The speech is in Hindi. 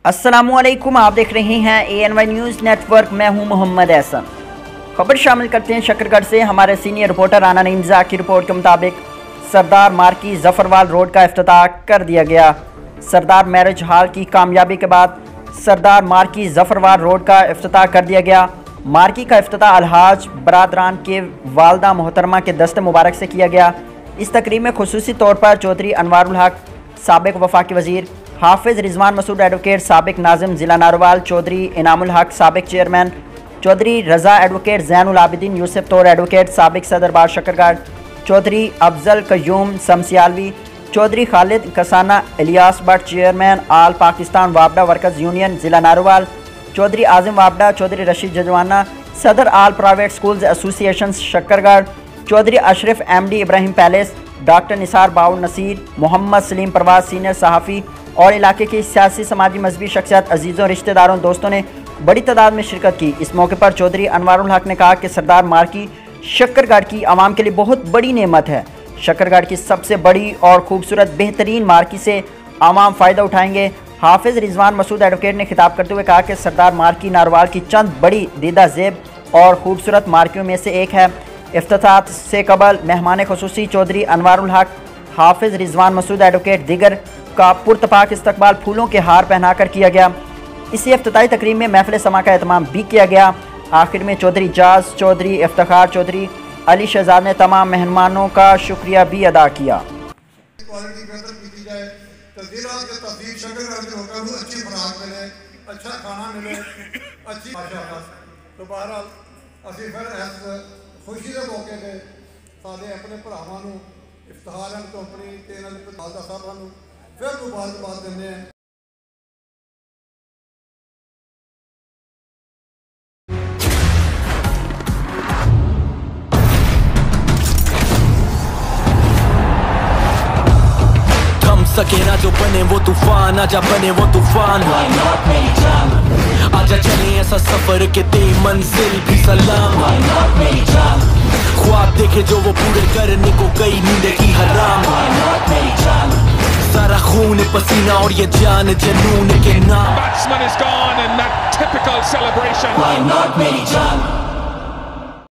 अस्सलामुअलैकुम, आप देख रहे हैं ANY न्यूज़ नेटवर्क। मैं हूं मोहम्मद एहसन। खबर शामिल करते हैं शकरगढ़ से। हमारे सीनियर रिपोर्टर आना नईमजा की रिपोर्ट के मुताबिक सरदार मार्की जफरवाल रोड का इफ्तिताह कर दिया गया। सरदार मैरिज हॉल की कामयाबी के बाद सरदार मार्की जफरवाल रोड का इफ्तिताह कर दिया गया। मार्की का इफ्तिताह अलहाज बरादरान के वालदा मोहतरमा के दस्ते मुबारक से किया गया। इस तकरीब में खुसूसी तौर पर चौधरी अनवारुल हक साबिक वफाकी वज़ीर, हाफिज़ रिजवान मसूद एडवोकेट साबिक नाजिम ज़िला नारोवाल, चौधरी इनामुल हक साबिक चेयरमैन, चौधरी रज़ा एडवोकेट ज़ैनुल आबिदीन यूसुफ तौर एडवोकेट साबिक सदर bar Shakargarh, Chaudhry Afzal Qayyum Samsialvi, Chaudhry Khalid Kasana Ilyas Bhatt chairman all Pakistan वापडा वर्कर्स यूनियन ज़िला नारोवाल, चौधरी आज़म वापडा, चौधरी रशीद जजवाना सदर all private schools association Shakargarh, Chaudhry Ashraf MD Ibrahim palace, doctor Nisar बाउल नसीर, मोहम्मद सलीम परवाज सीनियर सहाफ़ी और इलाके की सियासी समाजी मजहबी शख्सियत, अजीज़ों रिश्तेदारों दोस्तों ने बड़ी तादाद में शिरकत की। इस मौके पर चौधरी अनवारुल हक ने कहा कि सरदार मार्की शकरगढ़ की आवाम के लिए बहुत बड़ी नेमत है। शकरगढ़ की सबसे बड़ी और खूबसूरत बेहतरीन मार्की से आवाम फ़ायदा उठाएंगे। हाफिज़ रिजवान मसूद एडवोकेट ने खिताब करते हुए कहा कि सरदार मार्की नारोवाल की चंद बड़ी दीदा ज़ेब और खूबसूरत मार्कियों में से एक है। इफ्तिताह से कबल मेहमान खुसूसी चौधरी अनवारुल हक, हाफिज़ रिजवान मसूद एडवोकेट दिगर का पुरतपाक इस्तकबाल फूलों के हार पहनाकर किया गया। इसी इफ्तिताई तकरीब में महफिल समा का एहतमाम भी किया गया। आखिर में चौधरी जाज चौधरी, इफ्तिखार चौधरी, अली शहजाद ने तमाम मेहमानों का शुक्रिया भी अदा किया। खुशी के मौके पर साढ़े अपने भरावां नूं इफ्तिखार एंड कंपनी ते इन्हां दे खालसा साहबां नूं फिर मुबारकबाद दिंदे हैं। थम सके ना जो बने वो तूफान, आजा बने वो तूफान, आजा चले ऐसा सफर के दे मंजिल भी सलाम। ख्वाब देखे जो वो पूरे करने को गई नींद की हराम। सारा खून पसीना और ये जान जनून के नाम। Batsman is gone and that typical celebration. Why not मेरी जान।